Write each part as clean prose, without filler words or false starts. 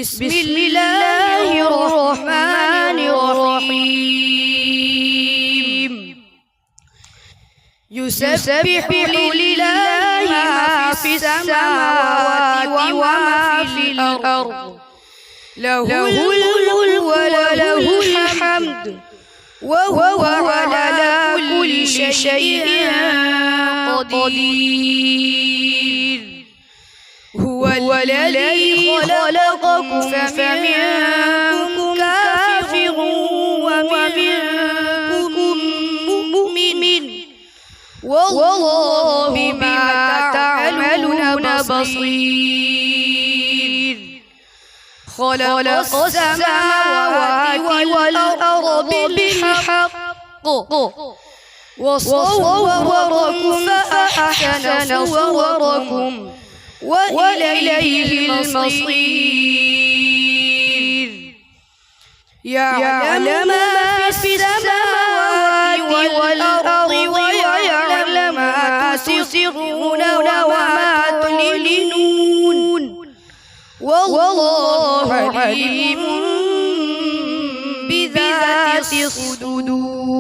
بسم الله الرحمن الرحيم يسبح لله ما في السماوات وما في الأرض له الملك وله الحمد وهو على كل شيء قدير هو الذي خلقكم فمنكم كافر ومنكم مؤمن والله بما تعملون بصير خلق السماوات والأرض بالحق وصوركم فأحسن صوركم وإليه المصير يعلم ما في السماوات والأرض ويعلم ما تسرون وما تعلنون والله عليم بذات الصدور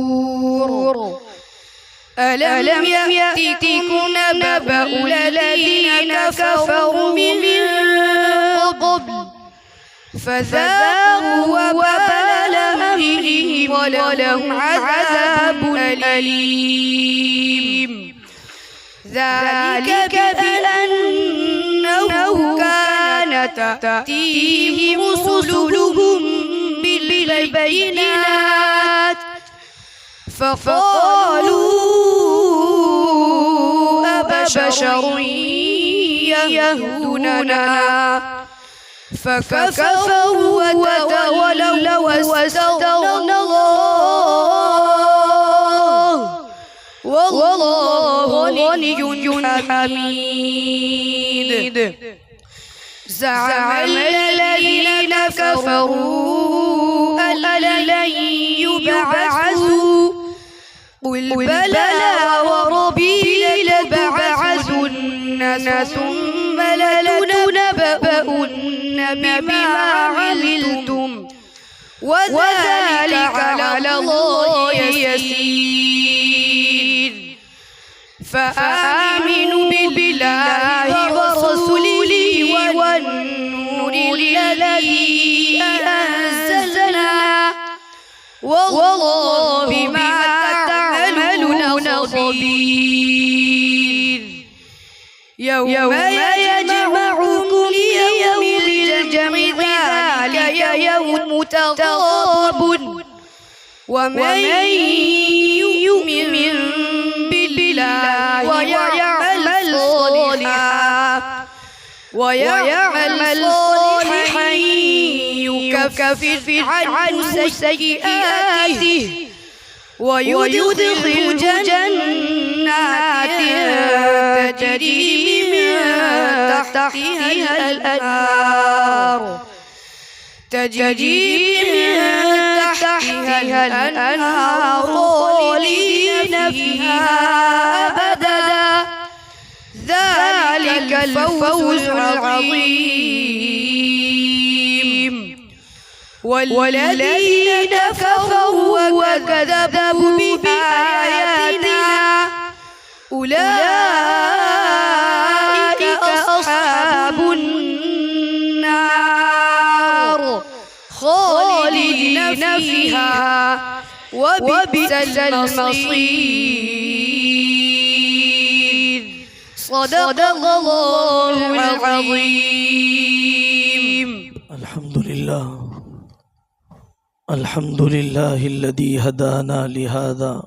ألم يأتكم نبأ الذين كفروا من قبل فذاقوا وبال أمرهم ولهم عذاب أليم ذلك بأنه كانت تأتيهم رسلهم بالبينات فقالوا أبشر يهدوننا فكفروا وتولوا واستغنى الله والله غني حميد زعم الذين كفروا أن لن يبعثوا قل بلى وربي لتبعثن ثم لتنبؤن بما عملتم وذلك على الله يسير فآمنوا بالله ورسوله والنور الذي أنزلنا والله بما تعملون خبير يوم يجمعكم ليوم الجمع ذلك يوم تغاب ومن يؤمن بالله ويعمل صالحا يكفر عنه سيئاته ويدخل جنات تجري من تحتها الأنهار خالدين فيها أبدا ذلك الفوز العظيم والذين كفروا وكذبوا بآياتنا أولئك أصحاب النار خالدين فيها وبئس المصير صدق الله العظيم الحمد لله الذي هدانا لهذا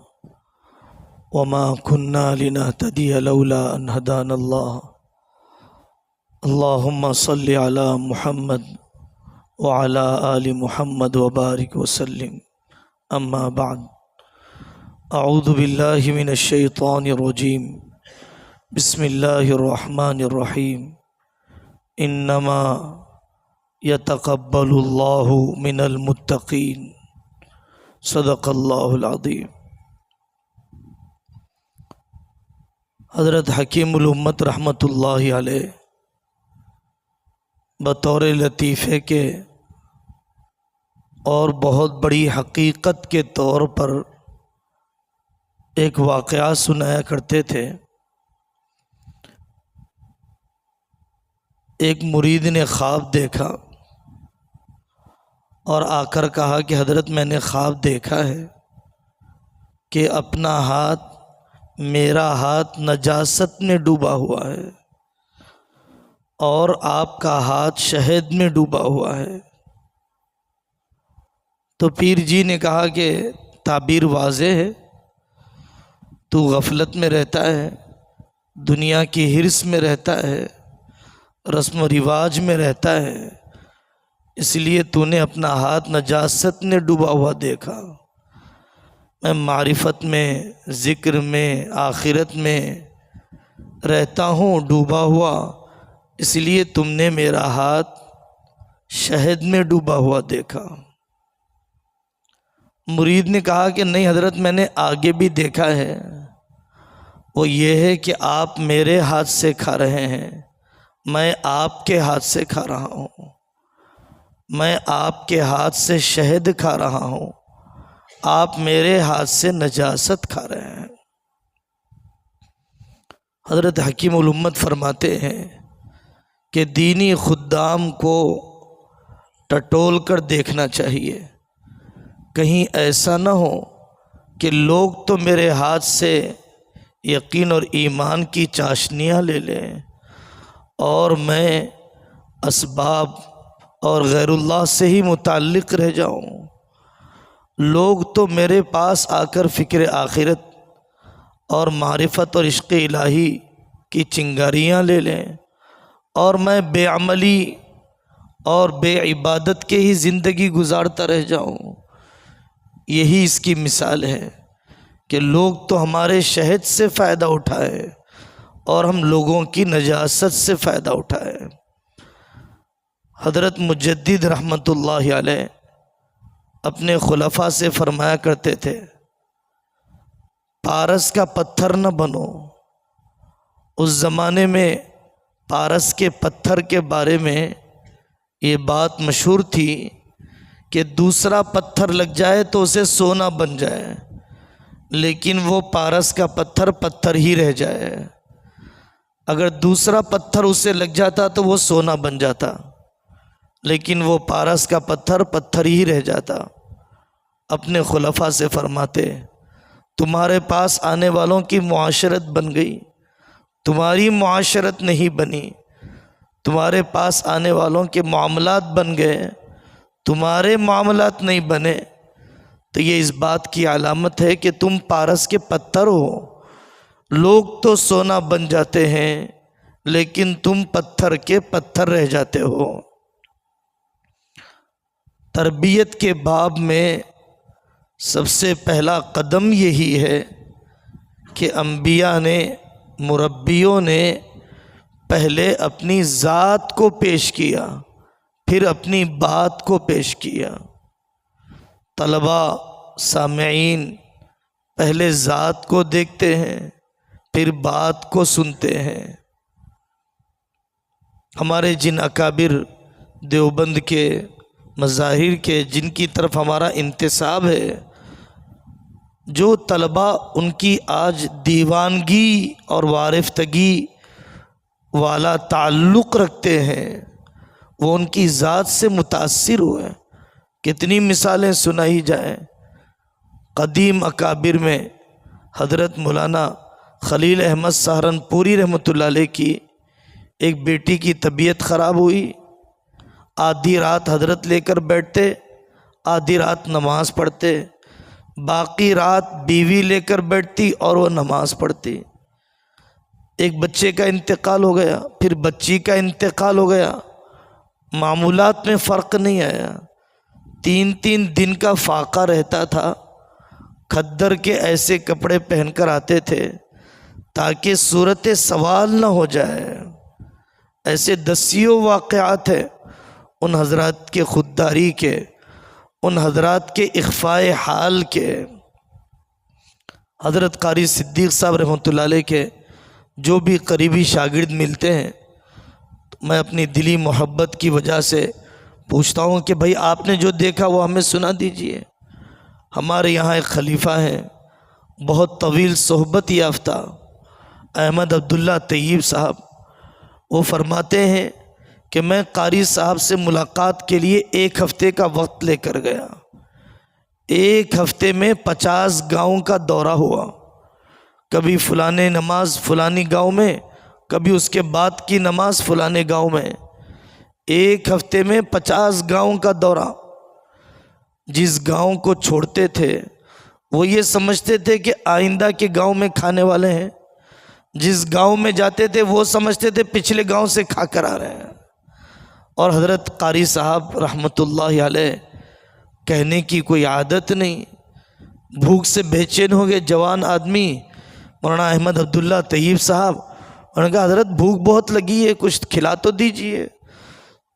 وما كنا لنهتدي لولا أن هدانا الله اللهم صل على محمد وعلى آل محمد وبارك وسلم أما بعد أعوذ بالله من الشيطان الرجيم بسم الله الرحمن الرحيم إنما يتقبل الله من المتقين صدق اللہ العظیم۔ حضرت حکیم الامت رحمۃ اللہ علیہ بطور لطیفے کے اور بہت بڑی حقیقت کے طور پر ایک واقعہ سنایا کرتے تھے۔ ایک مرید نے خواب دیکھا اور آ کر کہا کہ حضرت میں نے خواب دیکھا ہے کہ اپنا ہاتھ، میرا ہاتھ نجاست میں ڈوبا ہوا ہے اور آپ کا ہاتھ شہد میں ڈوبا ہوا ہے۔ تو پیر جی نے کہا کہ تعبیر واضح ہے، تو غفلت میں رہتا ہے، دنیا کی ہرس میں رہتا ہے، رسم و رواج میں رہتا ہے، اس لیے تو نے اپنا ہاتھ نجاست میں ڈوبا ہوا دیکھا۔ میں معرفت میں، ذکر میں، آخرت میں رہتا ہوں ڈوبا ہوا، اس لیے تم نے میرا ہاتھ شہد میں ڈوبا ہوا دیکھا۔ مرید نے کہا کہ نہیں حضرت، میں نے آگے بھی دیکھا ہے، وہ یہ ہے کہ آپ میرے ہاتھ سے کھا رہے ہیں، میں آپ کے ہاتھ سے کھا رہا ہوں، میں آپ کے ہاتھ سے شہد کھا رہا ہوں، آپ میرے ہاتھ سے نجاست کھا رہے ہیں۔ حضرت حکیم الامت فرماتے ہیں کہ دینی خدام کو ٹٹول کر دیکھنا چاہیے، کہیں ایسا نہ ہو کہ لوگ تو میرے ہاتھ سے یقین اور ایمان کی چاشنیاں لے لیں اور میں اسباب اور غیر اللہ سے ہی متعلق رہ جاؤں، لوگ تو میرے پاس آ کر فکر آخرت اور معرفت اور عشق الہی کی چنگاریاں لے لیں اور میں بے عملی اور بے عبادت کے ہی زندگی گزارتا رہ جاؤں۔ یہی اس کی مثال ہے کہ لوگ تو ہمارے شہد سے فائدہ اٹھائے اور ہم لوگوں کی نجاست سے فائدہ اٹھائے۔ حضرت مجدد رحمۃ اللہ علیہ اپنے خلفاء سے فرمایا کرتے تھے، پارس کا پتھر نہ بنو۔ اس زمانے میں پارس کے پتھر کے بارے میں یہ بات مشہور تھی کہ دوسرا پتھر لگ جائے تو اسے سونا بن جائے، لیکن وہ پارس کا پتھر پتھر ہی رہ جائے۔ اگر دوسرا پتھر اسے لگ جاتا تو وہ سونا بن جاتا، لیکن وہ پارس کا پتھر پتھر ہی رہ جاتا۔ اپنے خلفاء سے فرماتے، تمہارے پاس آنے والوں کی معاشرت بن گئی، تمہاری معاشرت نہیں بنی، تمہارے پاس آنے والوں کے معاملات بن گئے، تمہارے معاملات نہیں بنے، تو یہ اس بات کی علامت ہے کہ تم پارس کے پتھر ہو۔ لوگ تو سونا بن جاتے ہیں لیکن تم پتھر کے پتھر رہ جاتے ہو۔ تربیت کے باب میں سب سے پہلا قدم یہی ہے کہ انبیاء نے، مربیوں نے پہلے اپنی ذات کو پیش کیا، پھر اپنی بات کو پیش کیا۔ طلباء، سامعین پہلے ذات کو دیکھتے ہیں، پھر بات کو سنتے ہیں۔ ہمارے جن اکابر دیوبند کے، مظاہر کے، جن کی طرف ہمارا انتساب ہے، جو طلباء ان کی آج دیوانگی اور وارفتگی والا تعلق رکھتے ہیں، وہ ان کی ذات سے متاثر ہوئے۔ کتنی مثالیں سنائی جائیں۔ قدیم اکابر میں حضرت مولانا خلیل احمد سہارنپوری رحمۃ اللہ علیہ کی ایک بیٹی کی طبیعت خراب ہوئی، آدھی رات حضرت لے کر بیٹھتے، آدھی رات نماز پڑھتے، باقی رات بیوی لے کر بیٹھتی اور وہ نماز پڑھتی۔ ایک بچے کا انتقال ہو گیا، پھر بچی کا انتقال ہو گیا، معمولات میں فرق نہیں آیا، 3 دن کا فاقہ رہتا تھا، کھدر کے ایسے کپڑے پہن کر آتے تھے تاکہ صورت سوال نہ ہو جائے۔ ایسے دسیوں واقعات ہیں ان حضرات کے خودداری کے، ان حضرات کے اخفاء حال کے۔ حضرت قاری صدیق صاحب رحمۃ اللہ علیہ کے جو بھی قریبی شاگرد ملتے ہیں میں اپنی دلی محبت کی وجہ سے پوچھتا ہوں کہ بھائی آپ نے جو دیکھا وہ ہمیں سنا دیجئے۔ ہمارے یہاں ایک خلیفہ ہیں، بہت طویل صحبت یافتہ، احمد عبداللہ طیب صاحب، وہ فرماتے ہیں کہ میں قاری صاحب سے ملاقات کے لیے 1 ہفتے کا وقت لے کر گیا۔ 1 ہفتے میں 50 گاؤں کا دورہ ہوا، کبھی فلانے نماز فلانی گاؤں میں، کبھی اس کے بعد کی نماز فلانے گاؤں میں۔ 1 ہفتے میں 50 گاؤں کا دورہ۔ جس گاؤں کو چھوڑتے تھے وہ یہ سمجھتے تھے کہ آئندہ کے گاؤں میں کھانے والے ہیں، جس گاؤں میں جاتے تھے وہ سمجھتے تھے پچھلے گاؤں سے کھا کر آ رہے ہیں۔ اور حضرت قاری صاحب رحمۃ اللہ علیہ کہنے کی کوئی عادت نہیں، بھوک سے بے چین ہو گئے جوان آدمی مولانا احمد عبداللہ طیب صاحب، انہوں نے کہا حضرت بھوک بہت لگی ہے، کچھ کھلا تو دیجئے۔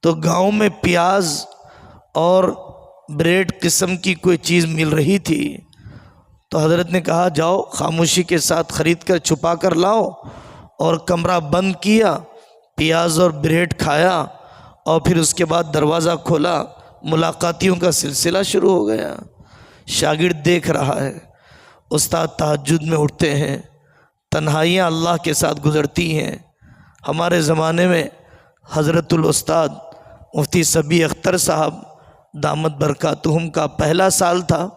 تو گاؤں میں پیاز اور بریڈ قسم کی کوئی چیز مل رہی تھی، تو حضرت نے کہا جاؤ خاموشی کے ساتھ خرید کر چھپا کر لاؤ، اور کمرہ بند کیا، پیاز اور بریڈ کھایا، اور پھر اس کے بعد دروازہ کھولا، ملاقاتیوں کا سلسلہ شروع ہو گیا۔ شاگرد دیکھ رہا ہے، استاد تہجد میں اٹھتے ہیں، تنہائیاں اللہ کے ساتھ گزرتی ہیں۔ ہمارے زمانے میں حضرت الاستاد مفتی سبی اختر صاحب دامت برکاتہم کا پہلا سال تھا،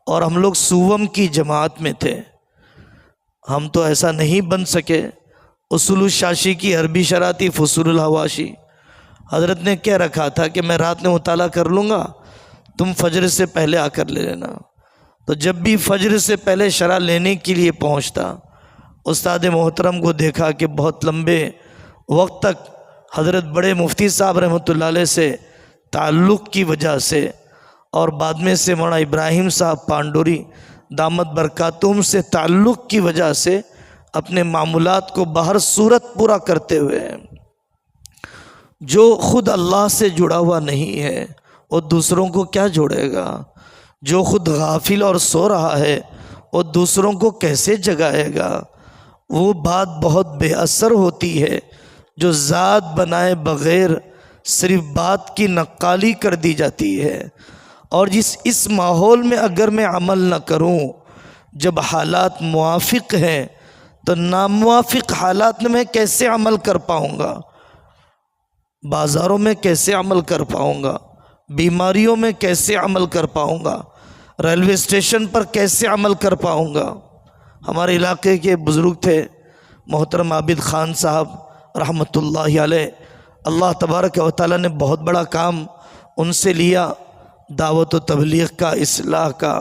اور ہم لوگ سوم کی جماعت میں تھے۔ ہم تو ایسا نہیں بن سکے۔ اصول الشاشی کی عربی شرح تھی فصول الحواشی۔ حضرت نے کہہ رکھا تھا کہ میں رات میں مطالعہ کر لوں گا، تم فجر سے پہلے آ کر لے لینا۔ تو جب بھی فجر سے پہلے شرح لینے کے لیے پہنچتا، استاد محترم کو دیکھا کہ بہت لمبے وقت تک حضرت بڑے مفتی صاحب رحمۃ اللہ علیہ سے تعلق کی وجہ سے، اور بعد میں سے مولانا ابراہیم صاحب پانڈوری دامت برکاتہم سے تعلق کی وجہ سے اپنے معمولات کو بہر صورت پورا کرتے ہوئے ہیں۔ جو خود اللہ سے جڑا ہوا نہیں ہے وہ دوسروں کو کیا جوڑے گا؟ جو خود غافل اور سو رہا ہے وہ دوسروں کو کیسے جگائے گا؟ وہ بات بہت بے اثر ہوتی ہے جو ذات بنائے بغیر صرف بات کی نقالی کر دی جاتی ہے۔ اور اس ماحول میں اگر میں عمل نہ کروں، جب حالات موافق ہیں تو ناموافق حالات میں کیسے عمل کر پاؤں گا؟ بازاروں میں کیسے عمل کر پاؤں گا؟ بیماریوں میں کیسے عمل کر پاؤں گا؟ ریلوے اسٹیشن پر کیسے عمل کر پاؤں گا؟ ہمارے علاقے کے بزرگ تھے محترم عابد خان صاحب رحمۃ اللہ علیہ، اللہ تبارک و تعالیٰ نے بہت بڑا کام ان سے لیا، دعوت و تبلیغ کا، اصلاح کا۔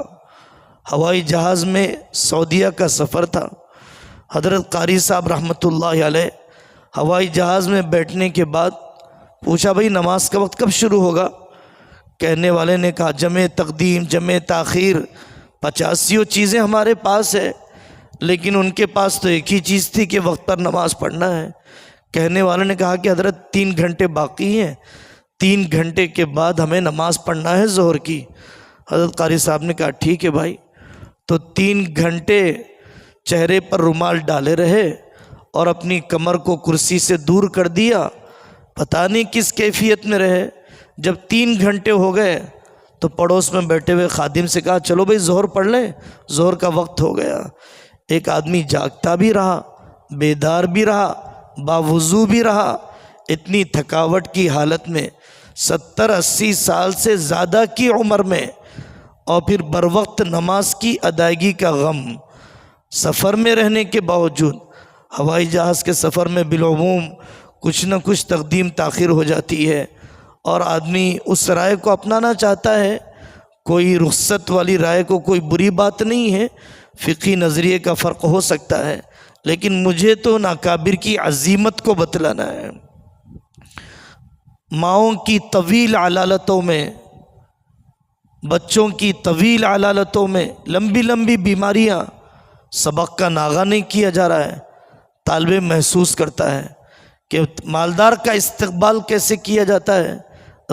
ہوائی جہاز میں سعودیہ کا سفر تھا، حضرت قاری صاحب رحمۃ اللہ علیہ ہوائی جہاز میں بیٹھنے کے بعد پوچھا بھائی نماز کا وقت کب شروع ہوگا؟ کہنے والے نے کہا جمع تقدیم جمع تاخیر 85 چیزیں ہمارے پاس ہے، لیکن ان کے پاس تو ایک ہی چیز تھی کہ وقت پر نماز پڑھنا ہے۔ کہنے والے نے کہا کہ حضرت 3 گھنٹے باقی ہیں، 3 گھنٹے کے بعد ہمیں نماز پڑھنا ہے ظہر کی۔ حضرت قاری صاحب نے کہا ٹھیک ہے بھائی۔ تو 3 گھنٹے چہرے پر رومال ڈالے رہے اور اپنی کمر کو کرسی سے دور کر دیا، پتہ نہیں کس کیفیت میں رہے۔ جب 3 گھنٹے ہو گئے تو پڑوس میں بیٹھے ہوئے خادم سے کہا چلو بھائی ظہر پڑھ لیں، ظہر کا وقت ہو گیا۔ ایک آدمی جاگتا بھی رہا، بیدار بھی رہا، باوضو بھی رہا، اتنی تھکاوٹ کی حالت میں 70-80 سال سے زیادہ کی عمر میں، اور پھر بروقت نماز کی ادائیگی کا غم۔ سفر میں رہنے کے باوجود، ہوائی جہاز کے سفر میں بالعموم کچھ نہ کچھ تقدیم تاخیر ہو جاتی ہے، اور آدمی اس رائے کو اپنانا چاہتا ہے۔ کوئی رخصت والی رائے کو کوئی بری بات نہیں ہے، فقہی نظریے کا فرق ہو سکتا ہے، لیکن مجھے تو ناکابر کی عظیمت کو بتلانا ہے۔ ماؤں کی طویل علالتوں میں، بچوں کی طویل علالتوں میں لمبی لمبی بیماریاں، سبق کا ناغہ نہیں کیا جا رہا ہے۔ طالب علم محسوس کرتا ہے کہ مالدار کا استقبال کیسے کیا جاتا ہے،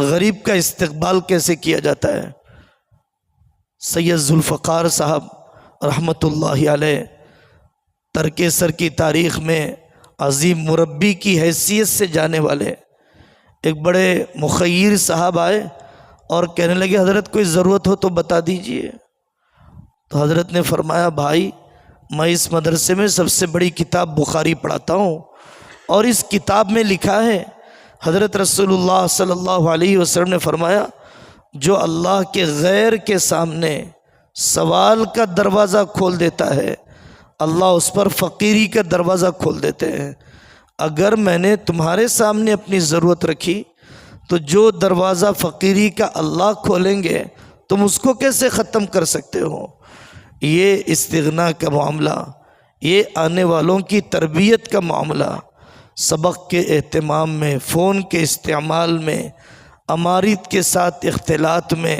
غریب کا استقبال کیسے کیا جاتا ہے۔ سید ذوالفقار صاحب رحمۃ اللہ علیہ ترک سر کی تاریخ میں عظیم مربی کی حیثیت سے جانے والے، ایک بڑے مخیر صاحب آئے اور کہنے لگے حضرت کوئی ضرورت ہو تو بتا دیجئے۔ تو حضرت نے فرمایا بھائی میں اس مدرسے میں سب سے بڑی کتاب بخاری پڑھاتا ہوں، اور اس کتاب میں لکھا ہے حضرت رسول اللہ صلی اللہ علیہ وسلم نے فرمایا جو اللہ کے غیر کے سامنے سوال کا دروازہ کھول دیتا ہے اللہ اس پر فقیری کا دروازہ کھول دیتے ہیں۔ اگر میں نے تمہارے سامنے اپنی ضرورت رکھی تو جو دروازہ فقیری کا اللہ کھولیں گے تم اس کو کیسے ختم کر سکتے ہو؟ یہ استغنا کا معاملہ، یہ آنے والوں کی تربیت کا معاملہ، سبق کے اہتمام میں، فون کے استعمال میں، امارت کے ساتھ اختلاط میں۔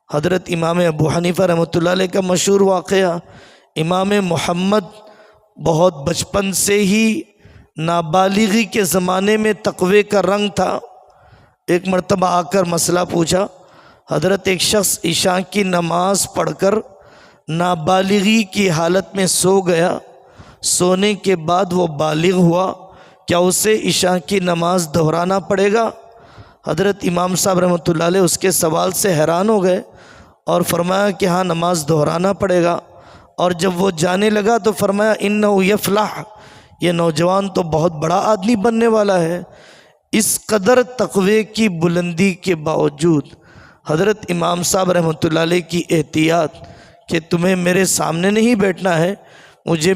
حضرت امام ابو حنیفہ رحمۃ اللہ علیہ کا مشہور واقعہ، امام محمد بہت بچپن سے ہی نابالغی کے زمانے میں تقوی کا رنگ تھا۔ ایک مرتبہ آ کر مسئلہ پوچھا، حضرت ایک شخص عشاء کی نماز پڑھ کر نابالغی کی حالت میں سو گیا، سونے کے بعد وہ بالغ ہوا، کیا اسے عشاء کی نماز دہرانا پڑے گا؟ حضرت امام صاحب رحمۃ اللہ علیہ اس کے سوال سے حیران ہو گئے اور فرمایا کہ ہاں نماز دہرانا پڑے گا۔ اور جب وہ جانے لگا تو فرمایا انہ یفلح، یہ نوجوان تو بہت بڑا آدمی بننے والا ہے۔ اس قدر تقوی کی بلندی کے باوجود حضرت امام صاحب رحمۃ اللہ علیہ کی احتیاط کہ تمہیں میرے سامنے نہیں بیٹھنا ہے، مجھے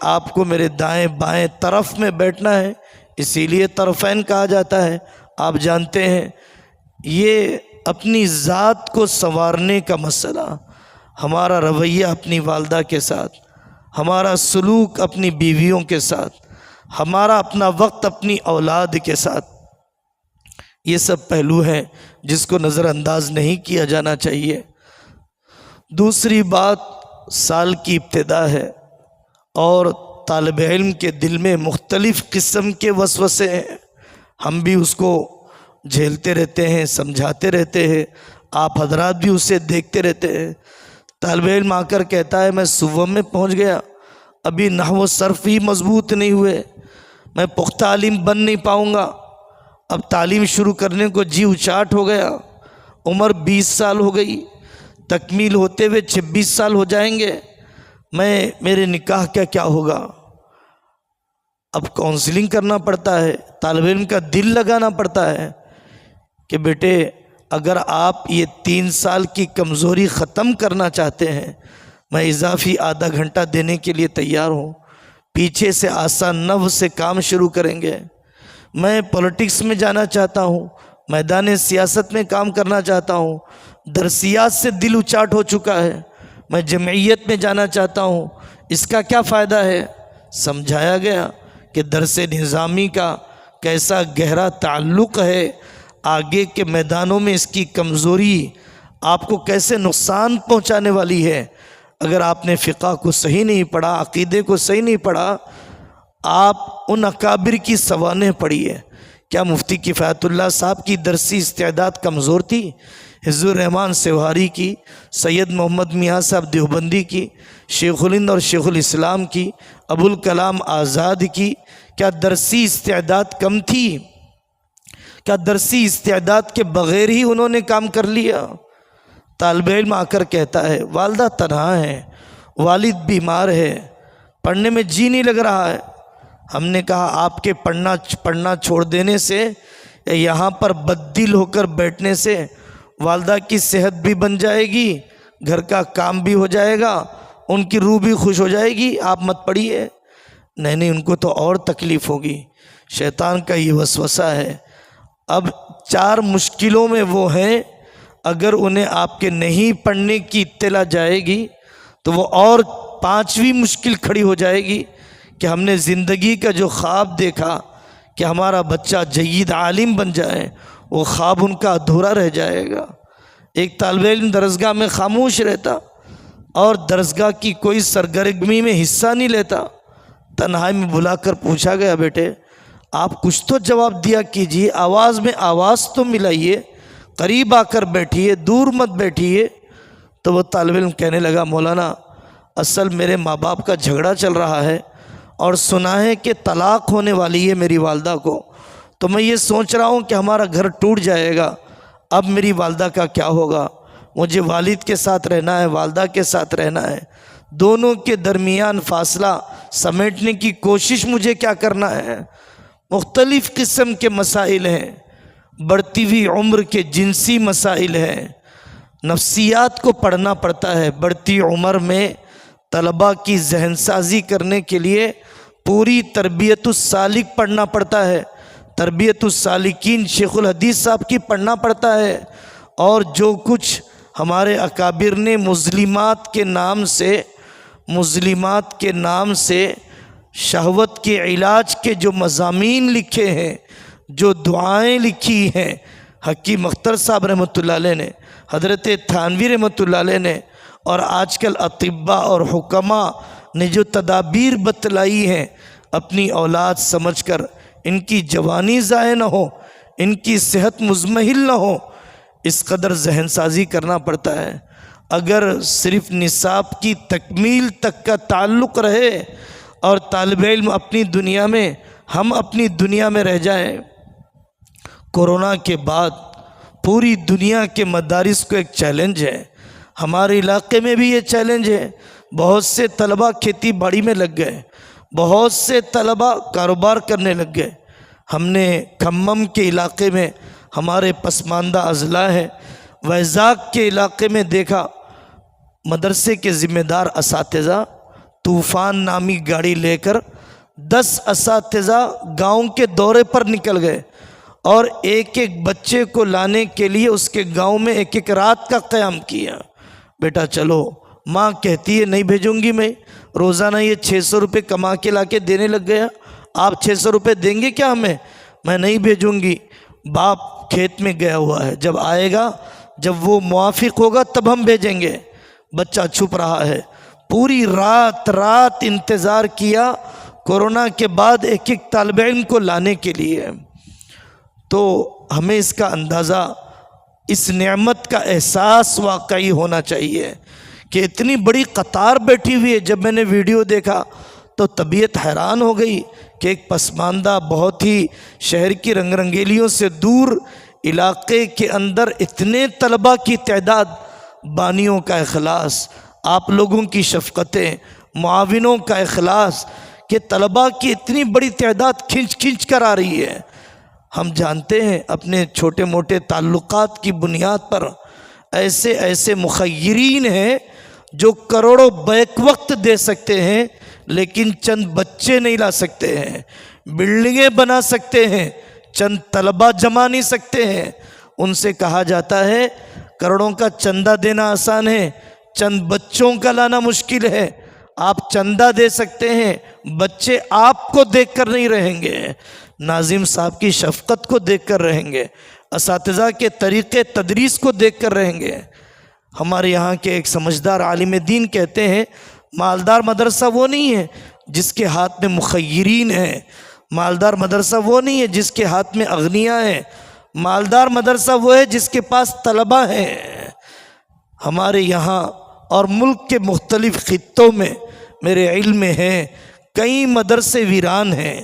آپ کو میرے دائیں بائیں طرف میں بیٹھنا ہے، اسی لیے طرفین کہا جاتا ہے۔ آپ جانتے ہیں یہ اپنی ذات کو سنوارنے کا مسئلہ، ہمارا رویہ اپنی والدہ کے ساتھ، ہمارا سلوک اپنی بیویوں کے ساتھ، ہمارا اپنا وقت اپنی اولاد کے ساتھ، یہ سب پہلو ہیں جس کو نظر انداز نہیں کیا جانا چاہیے۔ دوسری بات سال کی ابتدا ہے اور طالب علم کے دل میں مختلف قسم کے وسوسے ہیں، ہم بھی اس کو جھیلتے رہتے ہیں، سمجھاتے رہتے ہیں، آپ حضرات بھی اسے دیکھتے رہتے ہیں۔ طالب علم آ کر کہتا ہے میں صبح میں پہنچ گیا، ابھی نحو و صرف ہی مضبوط نہیں ہوئے، میں پختہ عالم بن نہیں پاؤں گا، اب تعلیم شروع کرنے کو جی اچاٹ ہو گیا، عمر 20 سال ہو گئی، تکمیل ہوتے ہوئے 26 سال ہو جائیں گے، میرے نکاح کا کیا ہوگا؟ اب کاؤنسلنگ کرنا پڑتا ہے، طالب علم کا دل لگانا پڑتا ہے کہ بیٹے اگر آپ یہ 3 سال کی کمزوری ختم کرنا چاہتے ہیں میں اضافی آدھا گھنٹہ دینے کے لیے تیار ہوں، پیچھے سے آسان نو سے کام شروع کریں گے، میں پولیٹکس میں جانا چاہتا ہوں، میدان سیاست میں کام کرنا چاہتا ہوں، درسیات سے دل اچاٹ ہو چکا ہے، میں جمعیت میں جانا چاہتا ہوں، اس کا کیا فائدہ ہے؟ سمجھایا گیا کہ درس نظامی کا کیسا گہرا تعلق ہے، آگے کے میدانوں میں اس کی کمزوری آپ کو کیسے نقصان پہنچانے والی ہے۔ اگر آپ نے فقہ کو صحیح نہیں پڑھا، عقیدے کو صحیح نہیں پڑھا، آپ ان اکابر کی سوانح پڑھیے۔ کیا مفتی کفایت اللہ صاحب کی درسی استعداد کمزور تھی؟ حضور الرحمن سیوہاری کی، سید محمد میاں صاحب دیوبندی کی، شیخ الہند اور شیخ الاسلام کی، ابوالکلام آزاد کی، کیا درسی استعداد کم تھی؟ کیا درسی استعداد کے بغیر ہی انہوں نے کام کر لیا؟ طالب علم آ کر کہتا ہے والدہ تنہا ہے، والد بیمار ہے، پڑھنے میں جی نہیں لگ رہا ہے۔ ہم نے کہا آپ کے پڑھنا چھوڑ دینے سے یا یہاں پر بددل ہو کر بیٹھنے سے والدہ کی صحت بھی بن جائے گی، گھر کا کام بھی ہو جائے گا، ان کی روح بھی خوش ہو جائے گی، آپ مت پڑھیے۔ نہیں ان کو تو اور تکلیف ہوگی۔ شیطان کا یہ وسوسہ ہے۔ اب 4 مشکلوں میں وہ ہیں، اگر انہیں آپ کے نہیں پڑھنے کی اطلاع جائے گی تو وہ اور 5ویں مشکل کھڑی ہو جائے گی کہ ہم نے زندگی کا جو خواب دیکھا کہ ہمارا بچہ جید عالم بن جائے، وہ خواب ان کا ادھورا رہ جائے گا۔ ایک طالب علم درسگاہ میں خاموش رہتا اور درسگاہ کی کوئی سرگرمی میں حصہ نہیں لیتا، تنہائی میں بلا کر پوچھا گیا بیٹے آپ کچھ تو جواب دیا کیجیے، آواز میں آواز تو ملائیے، قریب آ کر بیٹھیے، دور مت بیٹھیے۔ تو وہ طالب علم کہنے لگا مولانا اصل میرے ماں باپ کا جھگڑا چل رہا ہے اور سنا ہے کہ طلاق ہونے والی ہے میری والدہ کو، تو میں یہ سوچ رہا ہوں کہ ہمارا گھر ٹوٹ جائے گا، اب میری والدہ کا کیا ہوگا؟ مجھے والد کے ساتھ رہنا ہے، والدہ کے ساتھ رہنا ہے، دونوں کے درمیان فاصلہ سمیٹنے کی کوشش مجھے کیا کرنا ہے؟ مختلف قسم کے مسائل ہیں، بڑھتی ہوئی عمر کے جنسی مسائل ہیں، نفسیات کو پڑھنا پڑتا ہے۔ بڑھتی عمر میں طلباء کی ذہن سازی کرنے کے لیے پوری تربیت السالک پڑھنا پڑتا ہے، تربیت السالکین شیخ الحدیث صاحب کی پڑھنا پڑتا ہے، اور جو کچھ ہمارے اکابر نے مظلمات کے نام سے شہوت کے علاج کے جو مضامین لکھے ہیں، جو دعائیں لکھی ہیں، حکیم اختر صاحب رحمۃ اللہ علیہ نے، حضرت تھانوی رحمۃ اللہ علیہ نے، اور آج کل اطباء اور حکماء نے جو تدابیر بتلائی ہیں، اپنی اولاد سمجھ کر ان کی جوانی ضائع نہ ہو، ان کی صحت مزمحل نہ ہو، اس قدر ذہن سازی کرنا پڑتا ہے۔ اگر صرف نصاب کی تکمیل تک کا تعلق رہے اور طالب علم اپنی دنیا میں، ہم اپنی دنیا میں رہ جائیں، کورونا کے بعد پوری دنیا کے مدارس کو ایک چیلنج ہے، ہمارے علاقے میں بھی یہ چیلنج ہے۔ بہت سے طلباء کھیتی باڑی میں لگ گئے، بہت سے طلباء کاروبار کرنے لگ گئے۔ ہم نے کھمم کے علاقے میں ہمارے پسماندہ اضلاع ہیں، ویزاگ کے علاقے میں دیکھا، مدرسے کے ذمہ دار اساتذہ طوفان نامی گاڑی لے کر 10 اساتذہ گاؤں کے دورے پر نکل گئے، اور ایک ایک بچے کو لانے کے لیے اس کے گاؤں میں ایک ایک رات کا قیام کیا۔ بیٹا چلو، ماں کہتی ہے نہیں بھیجوں گی میں، روزانہ یہ 600 روپے کما کے لا کے دینے لگ گیا، آپ 600 روپے دیں گے کیا ہمیں؟ میں نہیں بھیجوں گی۔ باپ کھیت میں گیا ہوا ہے، جب آئے گا، جب وہ موافق ہوگا تب ہم بھیجیں گے۔ بچہ چھپ رہا ہے، پوری رات انتظار کیا کورونا کے بعد ایک ایک طالب علم کو لانے کے لیے۔ تو ہمیں اس کا اندازہ، اس نعمت کا احساس واقعی ہونا چاہیے کہ اتنی بڑی قطار بیٹھی ہوئی ہے۔ جب میں نے ویڈیو دیکھا تو طبیعت حیران ہو گئی کہ ایک پسماندہ بہت ہی شہر کی رنگ رنگیلیوں سے دور علاقے کے اندر اتنے طلباء کی تعداد، بانیوں کا اخلاص، آپ لوگوں کی شفقتیں، معاونوں کا اخلاص کہ طلباء کی اتنی بڑی تعداد کھنچ کر آ رہی ہے۔ ہم جانتے ہیں اپنے چھوٹے موٹے تعلقات کی بنیاد پر ایسے مخیرین ہیں جو کروڑوں بیک وقت دے سکتے ہیں، لیکن چند بچے نہیں لا سکتے ہیں، بلڈنگیں بنا سکتے ہیں، چند طلباء جما نہیں سکتے ہیں۔ ان سے کہا جاتا ہے کروڑوں کا چندہ دینا آسان ہے، چند بچوں کا لانا مشکل ہے۔ آپ چندہ دے سکتے ہیں، بچے آپ کو دیکھ کر نہیں رہیں گے، ناظم صاحب کی شفقت کو دیکھ کر رہیں گے، اساتذہ کے طریقے تدریس کو دیکھ کر رہیں گے۔ ہمارے یہاں کے ایک سمجھدار عالم دین کہتے ہیں مالدار مدرسہ وہ نہیں ہے جس کے ہاتھ میں مخیرین ہیں، مالدار مدرسہ وہ نہیں ہے جس کے ہاتھ میں اغنیاء ہیں، مالدار مدرسہ وہ ہے جس کے پاس طلباء ہیں۔ ہمارے یہاں اور ملک کے مختلف خطوں میں میرے علم میں ہیں کئی مدرسے ویران ہیں۔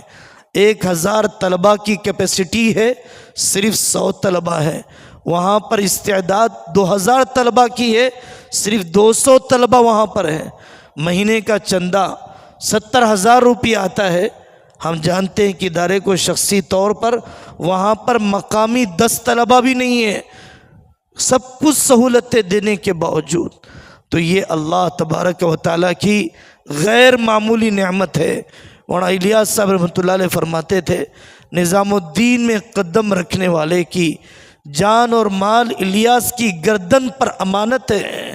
1000 طلباء کی کیپیسٹی ہے، صرف 100 طلباء ہیں۔ وہاں پر استعداد 2000 طلباء کی ہے، صرف 200 طلباء وہاں پر ہیں۔ مہینے کا چندہ 70,000 روپیہ آتا ہے۔ ہم جانتے ہیں کہ ادارے کو شخصی طور پر وہاں پر مقامی 10 طلباء بھی نہیں ہیں، سب کچھ سہولتیں دینے کے باوجود۔ تو یہ اللہ تبارک و تعالیٰ کی غیر معمولی نعمت ہے۔ مولانا الیاس صاحب رحمۃ اللہ علیہ فرماتے تھے نظام الدین میں قدم رکھنے والے کی جان اور مال الیاس کی گردن پر امانت ہے۔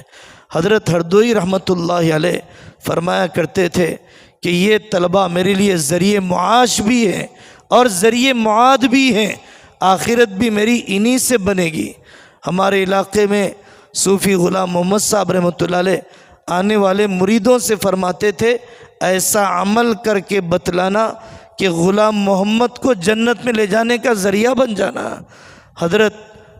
حضرت ہردوئی رحمۃ اللہ علیہ فرمایا کرتے تھے کہ یہ طلباء میرے لیے ذریعہ معاش بھی ہیں اور ذریعہ معاد بھی ہیں، آخرت بھی میری انہی سے بنے گی۔ ہمارے علاقے میں صوفی غلام محمد صاحب رحمۃ اللہ علیہ آنے والے مریدوں سے فرماتے تھے ایسا عمل کر کے بتلانا کہ غلام محمد کو جنت میں لے جانے کا ذریعہ بن جانا۔ حضرت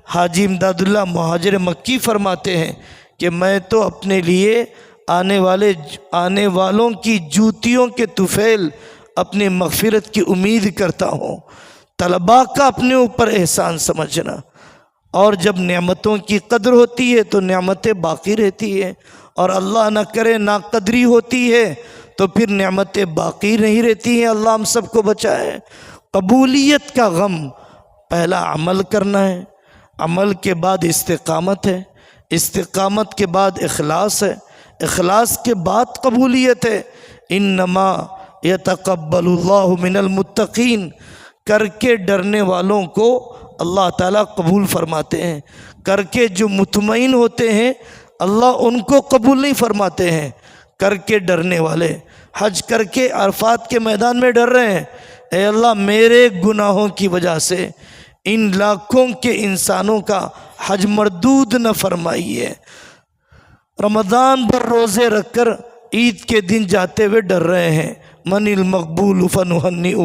حاجی امداد اللہ مہاجر مکی فرماتے ہیں کہ میں تو اپنے لیے آنے والوں کی جوتیوں کے طفیل اپنے مغفرت کی امید کرتا ہوں۔ طلباء کا اپنے اوپر احسان سمجھنا، اور جب نعمتوں کی قدر ہوتی ہے تو نعمتیں باقی رہتی ہیں، اور اللہ نہ کرے ناقدری ہوتی ہے تو پھر نعمتیں باقی نہیں رہتی ہیں۔ اللہ ہم سب کو بچائے۔ قبولیت کا غم، پہلا عمل کرنا ہے، عمل کے بعد استقامت ہے، استقامت کے بعد اخلاص ہے، اخلاص کے بعد قبولیت ہے۔ انما یتقبل اللہ من المتقین، کر کے ڈرنے والوں کو اللہ تعالیٰ قبول فرماتے ہیں، کر کے جو مطمئن ہوتے ہیں اللہ ان کو قبول نہیں فرماتے ہیں۔ کر کے ڈرنے والے حج کر کے عرفات کے میدان میں ڈر رہے ہیں، اے اللہ میرے گناہوں کی وجہ سے ان لاکھوں کے انسانوں کا حج مردود نہ فرمائیے۔ رمضان بھر روزے رکھ کر عید کے دن جاتے ہوئے ڈر رہے ہیں، من المقبول فنہنئہ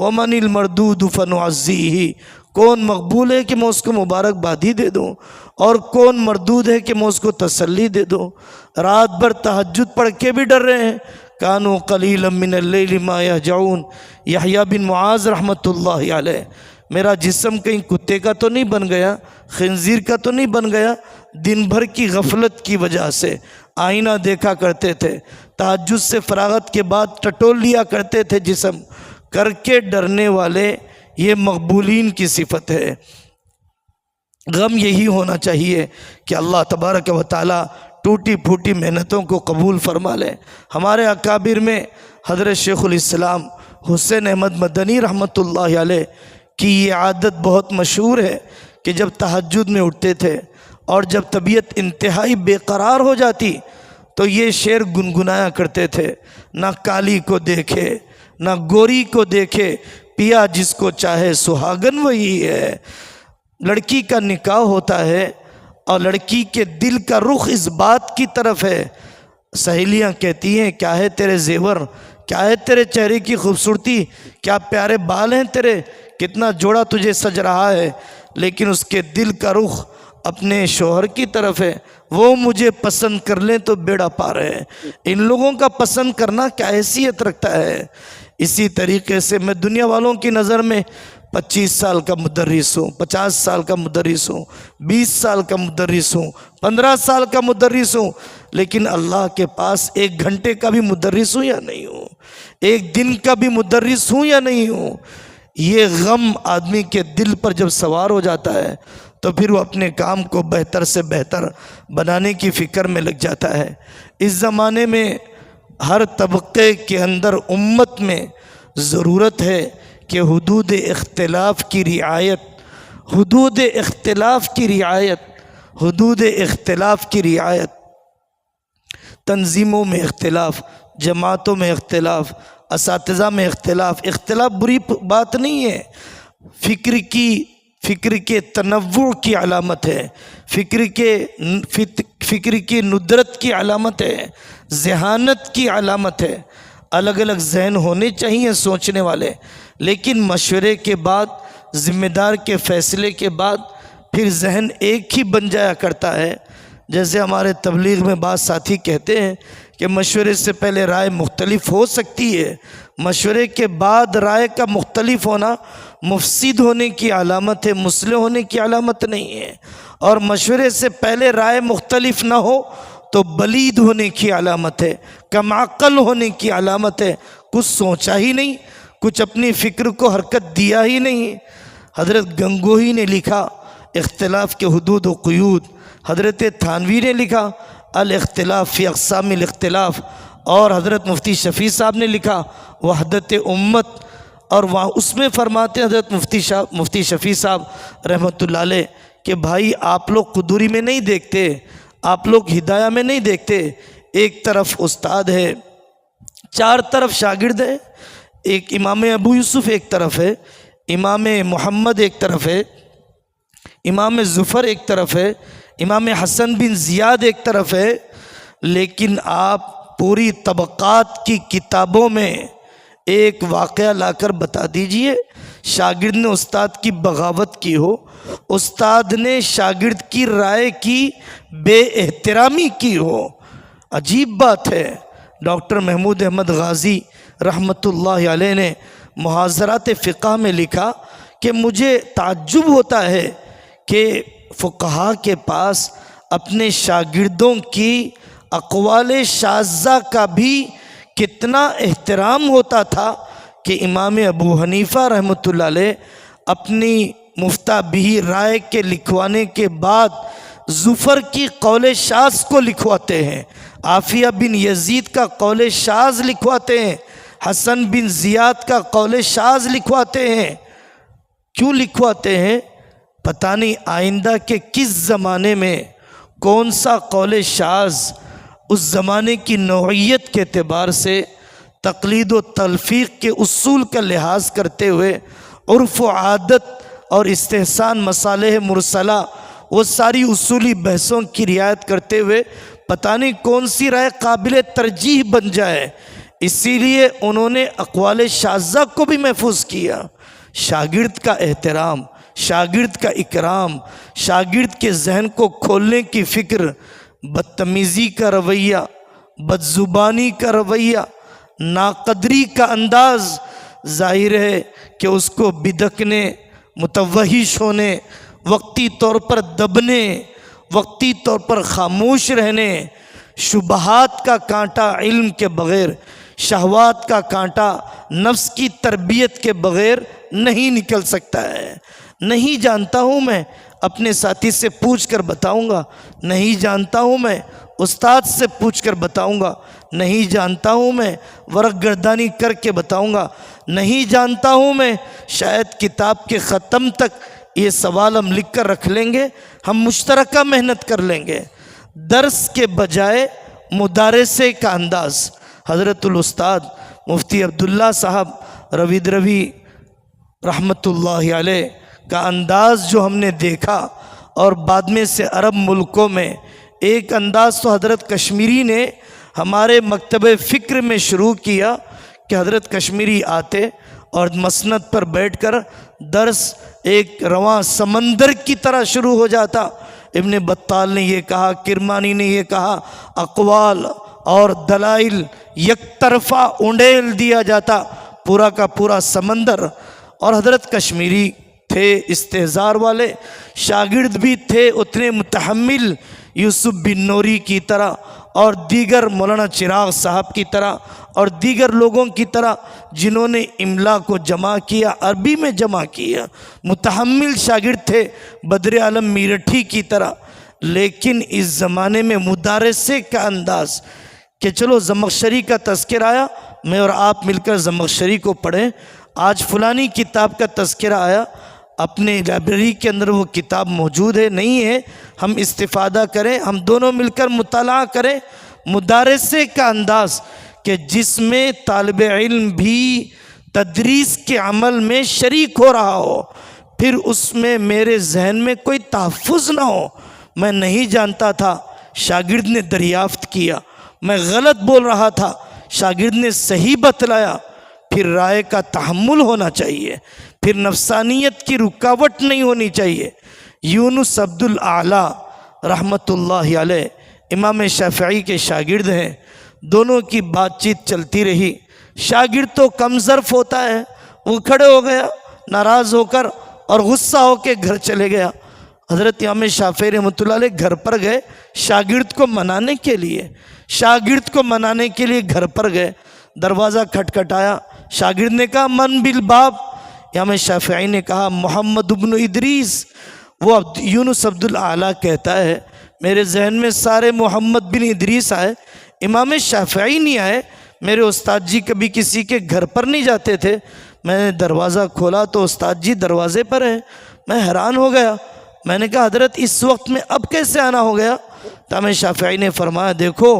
ومن المردود فنعزیہ، کون مقبول ہے کہ میں اس کو مبارکبادی دے دوں، اور کون مردود ہے کہ میں اس کو تسلی دے دوں۔ رات بھر تہجد پڑھ کے بھی ڈر رہے ہیں، کانوا قلیلا من اللیل ما یہجعون۔ یحییٰ بن معاذ رحمۃ اللہ علیہ، میرا جسم کہیں کتے کا تو نہیں بن گیا، خنزیر کا تو نہیں بن گیا، دن بھر کی غفلت کی وجہ سے آئینہ دیکھا کرتے تھے، تہجد سے فراغت کے بعد ٹٹول لیا کرتے تھے جسم۔ کر کے ڈرنے والے یہ مقبولین کی صفت ہے۔ غم یہی ہونا چاہیے کہ اللہ تبارک و تعالیٰ ٹوٹی پھوٹی محنتوں کو قبول فرما لے۔ ہمارے اکابر میں حضرت شیخ الاسلام حسین احمد مدنی رحمۃ اللہ علیہ کی یہ عادت بہت مشہور ہے کہ جب تہجد میں اٹھتے تھے اور جب طبیعت انتہائی بے قرار ہو جاتی تو یہ شعر گنگنایا کرتے تھے، نہ کالی کو دیکھے نہ گوری کو دیکھے، پیا جس کو چاہے سہاگن وہی ہے۔ لڑکی کا نکاح ہوتا ہے اور لڑکی کے دل کا رخ اس بات کی طرف ہے، سہیلیاں کہتی ہیں کیا ہے تیرے زیور، کیا ہے تیرے چہرے کی خوبصورتی، کیا پیارے بال ہیں تیرے، کتنا جوڑا تجھے سج رہا ہے، لیکن اس کے دل کا رخ اپنے شوہر کی طرف ہے، وہ مجھے پسند کر لیں تو بیڑا پار ہے۔ ان لوگوں کا پسند کرنا کیا حیثیت رکھتا ہے؟ اسی طریقے سے میں دنیا والوں کی نظر میں 25 سال کا مدرس ہوں، 50 سال کا مدرس ہوں، 20 سال کا مدرس ہوں، 15 سال کا مدرس ہوں، لیکن اللہ کے پاس 1 گھنٹے کا بھی مدرس ہوں یا نہیں ہوں، 1 دن کا بھی مدرس ہوں یا نہیں ہوں۔ یہ غم آدمی کے دل پر جب سوار ہو جاتا ہے تو پھر وہ اپنے کام کو بہتر سے بہتر بنانے کی فکر میں لگ جاتا ہے۔ اس زمانے میں ہر طبقے کے اندر امت میں ضرورت ہے کہ حدود اختلاف کی رعایت، حدود اختلاف کی رعایت، حدود اختلاف کی رعایت، تنظیموں میں اختلاف، جماعتوں میں اختلاف، اساتذہ میں اختلاف۔ اختلاف بری بات نہیں ہے، فکر کے تنوع کی علامت ہے، فکر کی ندرت کی علامت ہے، ذہانت کی علامت ہے۔ الگ الگ ذہن ہونے چاہیے سوچنے والے، لیکن مشورے کے بعد، ذمہ دار کے فیصلے کے بعد پھر ذہن ایک ہی بن جایا کرتا ہے۔ جیسے ہمارے تبلیغ میں بعض ساتھی کہتے ہیں کہ مشورے سے پہلے رائے مختلف ہو سکتی ہے، مشورے کے بعد رائے کا مختلف ہونا مفسد ہونے کی علامت ہے، مصلح ہونے کی علامت نہیں ہے، اور مشورے سے پہلے رائے مختلف نہ ہو تو بلید ہونے کی علامت ہے، کم عقل ہونے کی علامت ہے، کچھ سوچا ہی نہیں، کچھ اپنی فکر کو حرکت دیا ہی نہیں۔ حضرت گنگوہی نے لکھا اختلاف کے حدود و قیود، حضرت تھانوی نے لکھا الاختلاف فی اقسام الاختلاف، اور حضرت مفتی شفیع صاحب نے لکھا وحدت امت، اور وہاں اس میں فرماتے ہیں حضرت مفتی شفیع صاحب رحمۃ اللہ علیہ کہ بھائی آپ لوگ قدوری میں نہیں دیکھتے، آپ لوگ ہدایہ میں نہیں دیکھتے، ایک طرف استاد ہے، 4 طرف شاگرد ہے، ایک امام ابو یوسف ایک طرف ہے، امام محمد ایک طرف ہے، امام ظفر ایک طرف ہے، امام حسن بن زیاد ایک طرف ہے، لیکن آپ پوری طبقات کی کتابوں میں ایک واقعہ لا کر بتا دیجئے شاگرد نے استاد کی بغاوت کی ہو، استاد نے شاگرد کی رائے کی بے احترامی کی ہو۔ عجیب بات ہے، ڈاکٹر محمود احمد غازی رحمۃ اللہ علیہ نے محاضرات فقہ میں لکھا کہ مجھے تعجب ہوتا ہے کہ فقہا کے پاس اپنے شاگردوں کی اقوال شاذہ کا بھی کتنا احترام ہوتا تھا کہ امام ابو حنیفہ رحمۃ اللہ علیہ اپنی مفتہ بھی رائے کے لکھوانے کے بعد زفر کی قول شاذ کو لکھواتے ہیں، عافیہ بن یزید کا قول شاذ لکھواتے ہیں، حسن بن زیاد کا قول شاذ لکھواتے ہیں۔ کیوں لکھواتے ہیں؟ پتہ نہیں آئندہ کے کس زمانے میں کون سا قول شاذ اس زمانے کی نوعیت کے اعتبار سے تقلید و تلفیق کے اصول کا لحاظ کرتے ہوئے عرف و عادت اور استحسان مصالح مرسلہ وہ ساری اصولی بحثوں کی رعایت کرتے ہوئے پتہ نہیں کون سی رائے قابل ترجیح بن جائے، اسی لیے انہوں نے اقوال شاذہ کو بھی محفوظ کیا۔ شاگرد کا احترام، شاگرد کا اکرام، شاگرد کے ذہن کو کھولنے کی فکر، بدتمیزی کا رویہ، بدزبانی کا رویہ، ناقدری کا انداز، ظاہر ہے کہ اس کو بدکنے، متوحش ہونے، وقتی طور پر دبنے، وقتی طور پر خاموش رہنے، شبہات کا کانٹا علم کے بغیر، شہوات کا کانٹا نفس کی تربیت کے بغیر نہیں نکل سکتا ہے۔ نہیں جانتا ہوں میں، اپنے ساتھی سے پوچھ کر بتاؤں گا، نہیں جانتا ہوں میں، استاد سے پوچھ کر بتاؤں گا، نہیں جانتا ہوں میں، ورق گردانی کر کے بتاؤں گا، نہیں جانتا ہوں میں، شاید کتاب کے ختم تک یہ سوال ہم لکھ کر رکھ لیں گے، ہم مشترکہ محنت کر لیں گے۔ درس کے بجائے مدارسے کا انداز، حضرت الاستاد مفتی عبداللہ صاحب روی رحمۃ اللہ علیہ کا انداز جو ہم نے دیکھا، اور بعد میں سے عرب ملکوں میں ایک انداز تو حضرت کشمیری نے ہمارے مکتب فکر میں شروع کیا کہ حضرت کشمیری آتے اور مسند پر بیٹھ کر درس ایک رواں سمندر کی طرح شروع ہو جاتا۔ ابن بطال نے یہ کہا، کرمانی نے یہ کہا، اقوال اور دلائل یک طرفہ اونڈیل دیا جاتا، پورا کا پورا سمندر۔ اور حضرت کشمیری تھے استحضار والے، شاگرد بھی تھے اتنے متحمل، یوسف بن نوری کی طرح اور دیگر مولانا چراغ صاحب کی طرح اور دیگر لوگوں کی طرح جنہوں نے املا کو جمع کیا، عربی میں جمع کیا، متحمل شاگرد تھے بدر عالم میرٹھی کی طرح۔ لیکن اس زمانے میں مدارسے کا انداز کہ چلو زمخشری کا تذکرہ آیا، میں اور آپ مل کر زمخشری کو پڑھیں، آج فلانی کتاب کا تذکرہ آیا، اپنے لائبریری کے اندر وہ کتاب موجود ہے نہیں ہے، ہم استفادہ کریں، ہم دونوں مل کر مطالعہ کریں۔ مدارسے کا انداز کہ جس میں طالب علم بھی تدریس کے عمل میں شریک ہو رہا ہو، پھر اس میں میرے ذہن میں کوئی تحفظ نہ ہو، میں نہیں جانتا تھا، شاگرد نے دریافت کیا، میں غلط بول رہا تھا، شاگرد نے صحیح بتلایا، پھر رائے کا تحمل ہونا چاہیے، پھر نفسانیت کی رکاوٹ نہیں ہونی چاہیے۔ یونس عبد الاعلیٰ رحمۃ اللہ علیہ امام شافعی کے شاگرد ہیں، دونوں کی بات چیت چلتی رہی، شاگرد تو کم ظرف ہوتا ہے، وہ کھڑے ہو گیا ناراض ہو کر اور غصہ ہو کے گھر چلے گیا۔ حضرت امام شافعی رحمۃ اللہ علیہ گھر پر گئے شاگرد کو منانے کے لیے، شاگرد کو منانے کے لیے گھر پر گئے، دروازہ کھٹکھٹایا، شاگرد نے کہا من بالباب، امام شافعی نے کہا محمد ابن ادریس۔ وہ یونس عبد الاعلیٰ کہتا ہے میرے ذہن میں سارے محمد بن ادریس آئے، امام شافعی نہیں آئے۔ میرے استاد جی کبھی کسی کے گھر پر نہیں جاتے تھے، میں نے دروازہ کھولا تو استاد جی دروازے پر ہیں، میں حیران ہو گیا، میں نے کہا حضرت اس وقت میں اب کیسے آنا ہو گیا؟ تو امام شافعی نے فرمایا دیکھو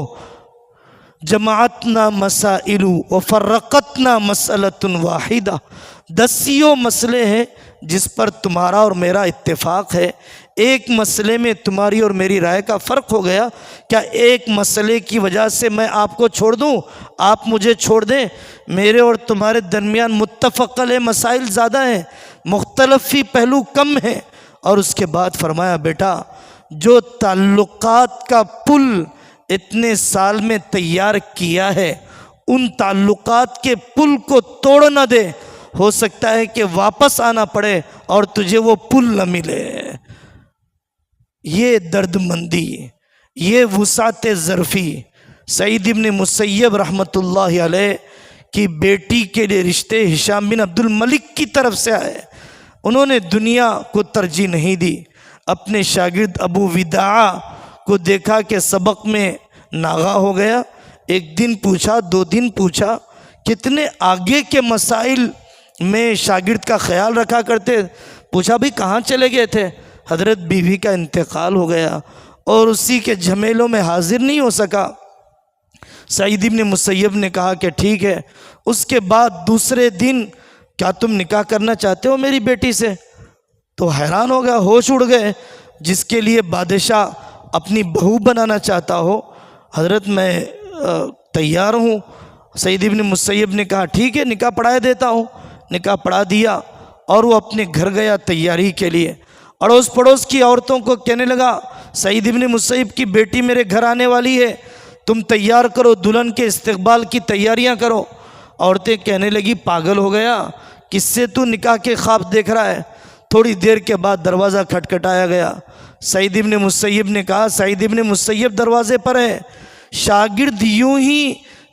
جماعتنا مسائل وفرقتنا مسئلۃ واحدہ، دسیوں مسئلے ہیں جس پر تمہارا اور میرا اتفاق ہے، ایک مسئلے میں تمہاری اور میری رائے کا فرق ہو گیا، کیا ایک مسئلے کی وجہ سے میں آپ کو چھوڑ دوں، آپ مجھے چھوڑ دیں؟ میرے اور تمہارے درمیان متفق علیہ مسائل زیادہ ہیں، مختلف فی پہلو کم ہیں۔ اور اس کے بعد فرمایا بیٹا جو تعلقات کا پل اتنے سال میں تیار کیا ہے ان تعلقات کے پل کو توڑ نہ دے، ہو سکتا ہے کہ واپس آنا پڑے اور تجھے وہ پل نہ ملے۔ یہ درد مندی، یہ وسعت ظرفی سعید ابن مسیب رحمۃ اللہ علیہ کی بیٹی کے لیے رشتے ہشام بن عبد الملک کی طرف سے آئے۔ انہوں نے دنیا کو ترجیح نہیں دی، اپنے شاگرد ابو وداع کو دیکھا کہ سبق میں ناغا ہو گیا، ایک دن پوچھا، 2 دن پوچھا، کتنے آگے کے مسائل میں شاگرد کا خیال رکھا کرتے، پوچھا بھی کہاں چلے گئے تھے؟ حضرت بیوی کا انتقال ہو گیا اور اسی کے جھمیلوں میں حاضر نہیں ہو سکا۔ سعید ابن مسیب نے کہا کہ ٹھیک ہے۔ اس کے بعد دوسرے دن، کیا تم نکاح کرنا چاہتے ہو میری بیٹی سے؟ تو حیران ہو گیا، ہوش اڑ گئے۔ جس کے لیے بادشاہ اپنی بہو بنانا چاہتا ہو، حضرت میں تیار ہوں۔ سعید ابن مسیب نے کہا ٹھیک ہے، نکاح پڑھائے دیتا ہوں۔ نکاح پڑھا دیا اور وہ اپنے گھر گیا تیاری کے لیے۔ اڑوس پڑوس کی عورتوں کو کہنے لگا سعید ابن مسیب کی بیٹی میرے گھر آنے والی ہے، تم تیار کرو، دلہن کے استقبال کی تیاریاں کرو۔ عورتیں کہنے لگی پاگل ہو گیا، کس سے تو نکاح کے خواب دیکھ رہا ہے؟ تھوڑی دیر کے بعد دروازہ کھٹکھٹایا گیا۔ سعید ابن مسیب نے کہا سعید ابن مسیب دروازے پر ہے۔ شاگرد یوں ہی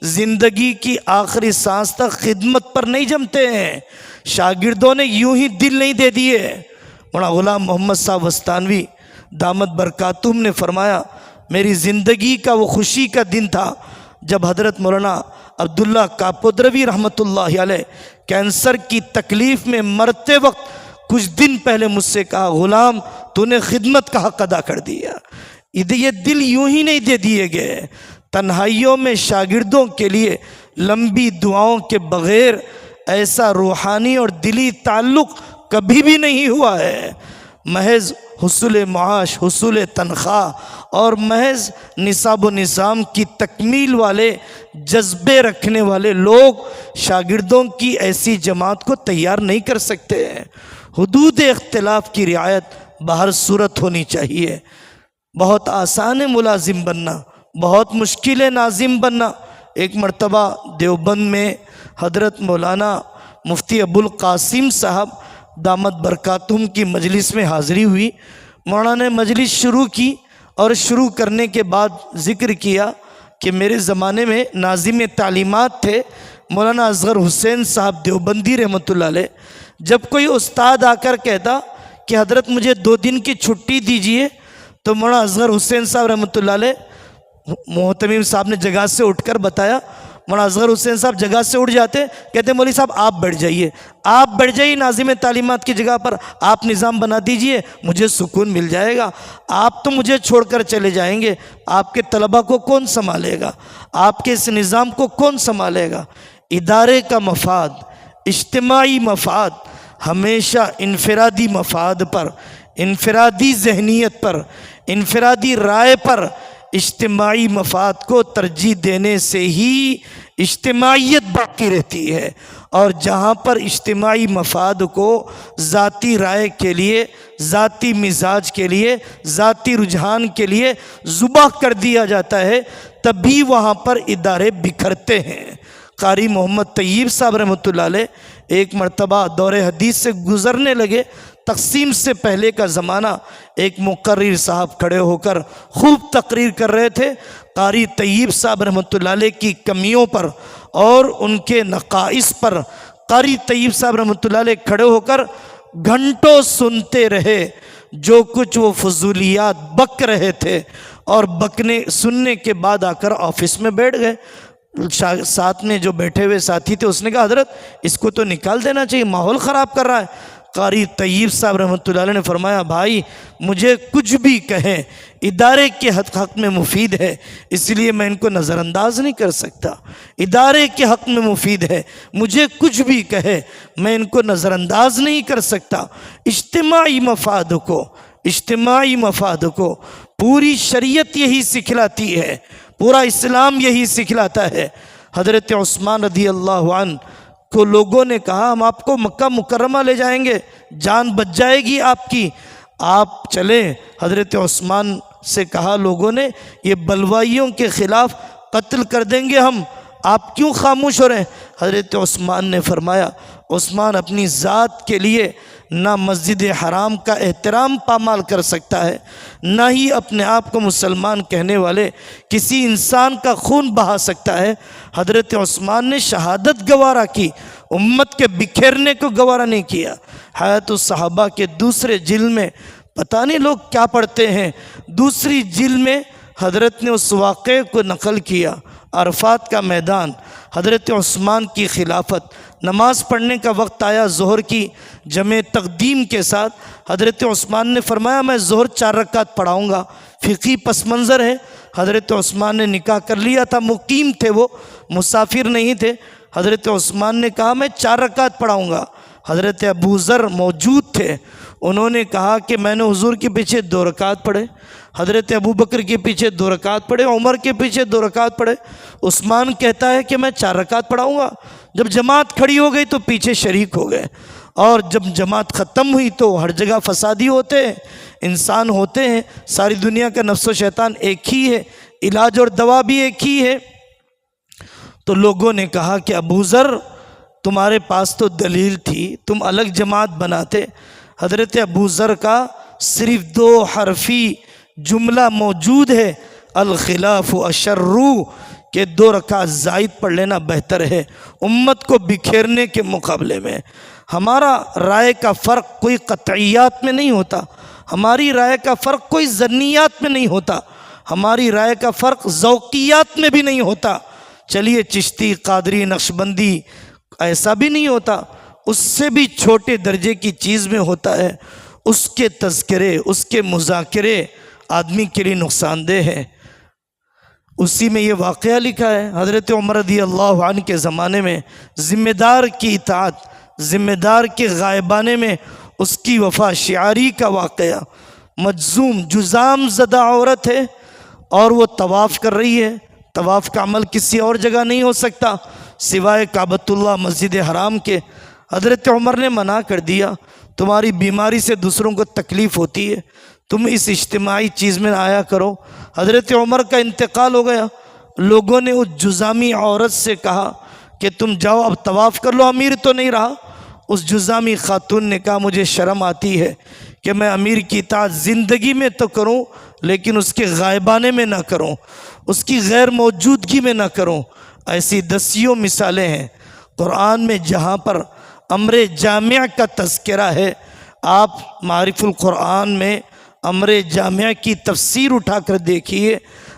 زندگی کی آخری سانس تک خدمت پر نہیں جمتے ہیں، شاگردوں نے یوں ہی دل نہیں دے دیے۔ مولانا غلام محمد صاحب وستانوی دامت برکاتہم نے فرمایا میری زندگی کا وہ خوشی کا دن تھا جب حضرت مولانا عبداللہ کاپودروی رحمۃ اللہ علیہ کینسر کی تکلیف میں مرتے وقت کچھ دن پہلے مجھ سے کہا غلام تو نے خدمت کا حق ادا کر دیا۔ یہ دل یوں ہی نہیں دے دیے گئے۔ تنہائیوں میں شاگردوں کے لیے لمبی دعاؤں کے بغیر ایسا روحانی اور دلی تعلق کبھی بھی نہیں ہوا ہے۔ محض حصول معاش، حصول تنخواہ اور محض نصاب و نظام کی تکمیل والے جذبے رکھنے والے لوگ شاگردوں کی ایسی جماعت کو تیار نہیں کر سکتے ہیں۔ حدود اختلاف کی رعایت بہر صورت ہونی چاہیے۔ بہت آسان ہے ملازم بننا، بہت مشکل ہے ناظم بننا۔ ایک مرتبہ دیوبند میں حضرت مولانا مفتی ابو القاسم صاحب دامت برکاتہم کی مجلس میں حاضری ہوئی۔ مولانا نے مجلس شروع کی اور شروع کرنے کے بعد ذکر کیا کہ میرے زمانے میں ناظم تعلیمات تھے مولانا اصغر حسین صاحب دیوبندی رحمۃ اللہ علیہ۔ جب کوئی استاد آ کر کہتا کہ حضرت مجھے 2 دن کی چھٹی دیجیے تو مولانا اصغر حسین صاحب رحمۃ اللہ علیہ محتمیم صاحب نے جگہ سے اٹھ کر بتایا، مولانا اصغر حسین صاحب جگہ سے اٹھ جاتے، کہتے مولوی صاحب آپ بیٹھ جائیے، آپ بیٹھ جائیے ناظم تعلیمات کی جگہ پر، آپ نظام بنا دیجئے، مجھے سکون مل جائے گا۔ آپ تو مجھے چھوڑ کر چلے جائیں گے، آپ کے طلبہ کو کون سنبھالے گا؟ آپ کے اس نظام کو کون سنبھالے گا؟ ادارے کا مفاد، اجتماعی مفاد ہمیشہ انفرادی مفاد پر، انفرادی ذہنیت پر، انفرادی رائے پر، اجتماعی مفاد کو ترجیح دینے سے ہی اجتماعیت باقی رہتی ہے۔ اور جہاں پر اجتماعی مفاد کو ذاتی رائے کے لیے، ذاتی مزاج کے لیے، ذاتی رجحان کے لیے ذبح کر دیا جاتا ہے، تبھی وہاں پر ادارے بکھرتے ہیں۔ قاری محمد طیب صاحب رحمۃ اللہ علیہ ایک مرتبہ دور حدیث سے گزرنے لگے، تقسیم سے پہلے کا زمانہ، ایک مقرر صاحب کھڑے ہو کر خوب تقریر کر رہے تھے قاری طیب صاحب رحمۃ اللہ علیہ کی کمیوں پر اور ان کے نقائص پر۔ قاری طیب صاحب رحمۃ اللہ علیہ کھڑے ہو کر گھنٹوں سنتے رہے جو کچھ وہ فضولیات بک رہے تھے، اور سننے کے بعد آ کر آفس میں بیٹھ گئے۔ ساتھ میں جو بیٹھے ہوئے ساتھی تھے اس نے کہا حضرت اس کو تو نکال دینا چاہیے، ماحول خراب کر رہا ہے۔ قاری طیب صاحب رحمۃ اللہ علیہ نے فرمایا بھائی مجھے کچھ بھی کہیں ادارے کے حق میں مفید ہے، اس لیے میں ان کو نظر انداز نہیں کر سکتا۔ ادارے کے حق میں مفید ہے، مجھے کچھ بھی کہے میں ان کو نظر انداز نہیں کر سکتا۔ اجتماعی مفاد کو پوری شریعت یہی سکھلاتی ہے، پورا اسلام یہی سکھلاتا ہے۔ حضرت عثمان رضی اللہ عنہ کو لوگوں نے کہا ہم آپ کو مکہ مکرمہ لے جائیں گے، جان بچ جائے گی آپ کی، آپ چلیں۔ حضرت عثمان سے کہا لوگوں نے یہ بلوائیوں کے خلاف قتل کر دیں گے ہم، آپ کیوں خاموش ہو رہے ہیں؟ حضرت عثمان نے فرمایا عثمان اپنی ذات کے لیے نہ مسجد حرام کا احترام پامال کر سکتا ہے، نہ ہی اپنے آپ کو مسلمان کہنے والے کسی انسان کا خون بہا سکتا ہے۔ حضرت عثمان نے شہادت گوارا کی، امت کے بکھیرنے کو گوارا نہیں کیا۔ حیات الصحابہ کے دوسرے جلد میں پتہ نہیں لوگ کیا پڑھتے ہیں، دوسری جلد میں حضرت نے اس واقعے کو نقل کیا، عرفات کا میدان، حضرت عثمان کی خلافت، نماز پڑھنے کا وقت آیا ظہر کی جمع تقدیم کے ساتھ، حضرت عثمان نے فرمایا میں ظہر 4 رکعت پڑھاؤں گا۔ فقہی پس منظر ہے، حضرت عثمان نے نکاح کر لیا تھا، مقیم تھے، وہ مسافر نہیں تھے۔ حضرت عثمان نے کہا میں 4 رکعت پڑھاؤں گا۔ حضرت ابو ذر موجود تھے، انہوں نے کہا کہ میں نے حضور کے پیچھے 2 رکعت پڑھے، حضرت ابو بکر کے پیچھے 2 رکعت پڑھے، عمر کے پیچھے 2 رکعت پڑھے۔ عثمان کہتا ہے کہ میں 4 رکعت پڑھاؤں گا۔ جب جماعت کھڑی ہو گئی تو پیچھے شریک ہو گئے، اور جب جماعت ختم ہوئی تو ہر جگہ فسادی ہوتے ہیں، انسان ہوتے ہیں، ساری دنیا کا نفس و شیطان ایک ہی ہے، علاج اور دوا بھی ایک ہی ہے۔ تو لوگوں نے کہا کہ ابو ذر تمہارے پاس تو دلیل تھی، تم الگ جماعت بناتے۔ حضرت ابو ذر کا صرف 2 حرفی جملہ موجود ہے، الخلاف اشر، کہ 2 رکعت زائد پڑھ لینا بہتر ہے امت کو بکھیرنے کے مقابلے میں۔ ہمارا رائے کا فرق کوئی قطعیات میں نہیں ہوتا، ہماری رائے کا فرق کوئی ظنیات میں نہیں ہوتا، ہماری رائے کا فرق ذوقیات میں بھی نہیں ہوتا۔ چلیے چشتی، قادری، نقشبندی ایسا بھی نہیں ہوتا، اس سے بھی چھوٹے درجے کی چیز میں ہوتا ہے، اس کے تذکرے، اس کے مذاکرے آدمی کے لیے نقصان دہ ہے۔ اسی میں یہ واقعہ لکھا ہے، حضرت عمر رضی اللہ عنہ کے زمانے میں ذمہ دار کی اطاعت، ذمہ دار کے غائبانے میں اس کی وفا شعاری کا واقعہ۔ مجزوم، جزام زدہ عورت ہے اور وہ طواف کر رہی ہے، طواف کا عمل کسی اور جگہ نہیں ہو سکتا سوائے کعبۃ اللہ مسجد حرام کے۔ حضرت عمر نے منع کر دیا، تمہاری بیماری سے دوسروں کو تکلیف ہوتی ہے، تم اس اجتماعی چیز میں آیا کرو۔ حضرت عمر کا انتقال ہو گیا، لوگوں نے اس جزامی عورت سے کہا کہ تم جاؤ اب طواف کر لو، امیر تو نہیں رہا۔ اس جزامی خاتون نے کہا مجھے شرم آتی ہے کہ میں امیر کی اطاعت زندگی میں تو کروں لیکن اس کے غائبانے میں نہ کروں، اس کی غیر موجودگی میں نہ کروں۔ ایسی دسیوں مثالیں ہیں قرآن میں جہاں پر امر جامع کا تذکرہ ہے۔ آپ معارف القرآن میں امر جامع کی تفسیر اٹھا کر دیکھیے،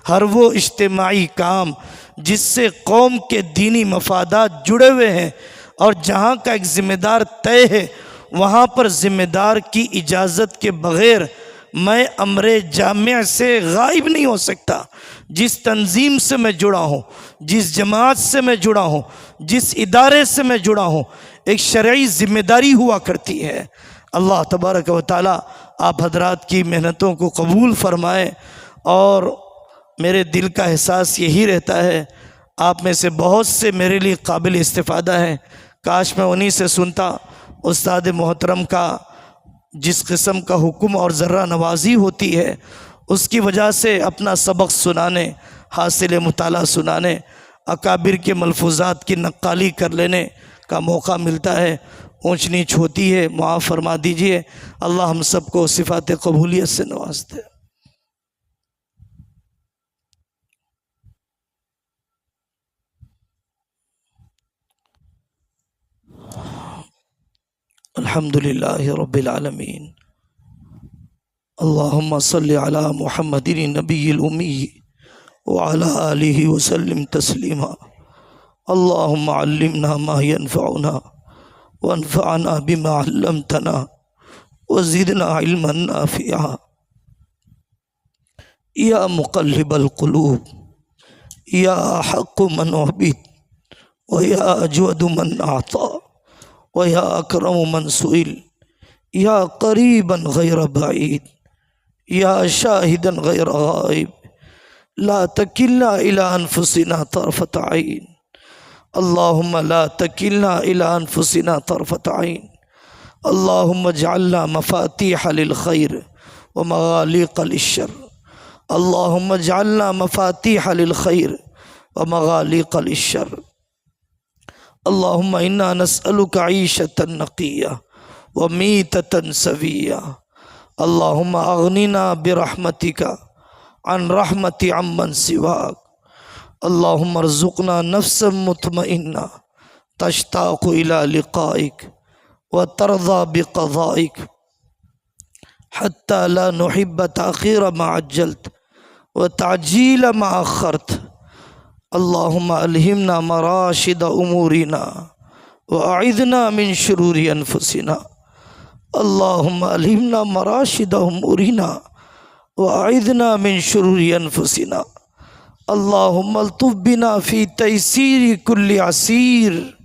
ہر وہ اجتماعی کام جس سے قوم کے دینی مفادات جڑے ہوئے ہیں اور جہاں کا ایک ذمہ دار طے ہے، وہاں پر ذمہ دار کی اجازت کے بغیر میں امر جامع سے غائب نہیں ہو سکتا۔ جس تنظیم سے میں جڑا ہوں، جس جماعت سے میں جڑا ہوں، جس ادارے سے میں جڑا ہوں، ایک شرعی ذمہ داری ہوا کرتی ہے۔ اللہ تبارک و تعالی آپ حضرات کی محنتوں کو قبول فرمائے، اور میرے دل کا احساس یہی رہتا ہے آپ میں سے بہت سے میرے لیے قابل استفادہ ہیں، کاش میں انہی سے سنتا۔ استاد محترم کا جس قسم کا حکم اور ذرہ نوازی ہوتی ہے، اس کی وجہ سے اپنا سبق سنانے، حاصل مطالعہ سنانے، اکابر کے ملفوظات کی نقالی کر لینے کا موقع ملتا ہے، اونچ نیچ ہوتی ہے، معاف فرما دیجئے۔ اللہ ہم سب کو صفات قبولیت سے نواز دے۔ الحمد للہ رب العالمین، اللہم صلی علی محمد النبی الامی وعلی آلہ وسلم تسلیما۔ اللہم علمنا ما ینفعنا وانفعنا بما علمتنا وزدنا علما نافعا۔ یا مقلب القلوب، یا حق من عبد، ویا اجود من اعطا، ویا اکرم من سئل، یا قریبا غیر بعید، یا شاہدا غیر غائب، لا تکلنا الی انفسنا طرفۃ عین، اللہم لا تکلنا الی انفسنا طرفۃ عین، اللہم اجعلنا مفاتیح للخیر ومغالق للشر، اللهم اجعلنا مفاتيح للخير ومغاليق للشر. اللهم إنا نسألك عيشة نقية وميتة سوية. اللهم أغننا برحمتك عن رحمة عمن سواك. اللهم ارزقنا نفسا مطمئنة تشتاق إلى لقائك وترضى بقضائك حتى لا نحب تأخير ما عجلت وتعجيل ما أخرت. اللهم ألهمنا مراشد أمورنا وأعذنا من شرور أنفسنا. اللهم ألهمنا مراشد أمورنا وأعذنا من شرور أنفسنا. اللهم الطف بنا في تيسير كل عسير.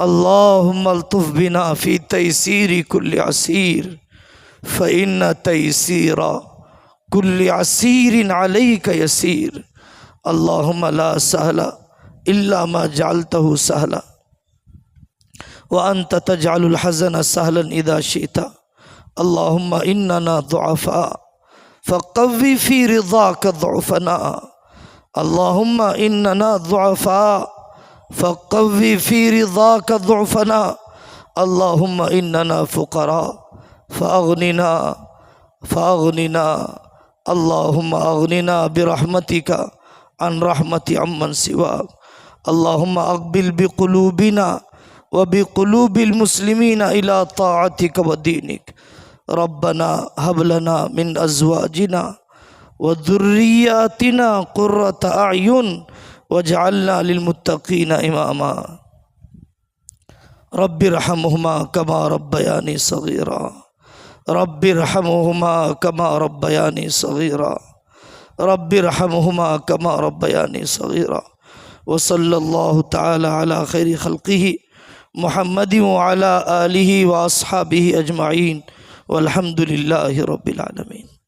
اللهم الطف بنا في تيسير كل عسير فإن تيسير كل عسير عليك يسير. اللهم لا سهل إلا ما جعلته سهلا وأنت تجعل الحزن سهلا إذا شئت. اللهم إننا ضعفاء فقوي في رضاك ضعفنا. اللهم إننا ضعفاء فقوي في رضاك ضعفنا. اللهم إننا فقراء فأغننا. اللهم أغننا برحمتك عن رحمة عمن سواك. اللهم أقبل بقلوبنا وبقلوب المسلمين إلى طاعتك ودينك. ربنا هب لنا من أزواجنا وذرياتنا قرة أعين واجعلنا للمتقين إماما. رب ارحمهما كما ربياني صغيرا. رب ارحمهما كما ربياني صغيرا. رب ارحمهما كما ربياني صغيرا. وصلى الله تعالى على خير خلقه محمد وعلى آله وأصحابه أجمعين والحمد لله رب العالمين.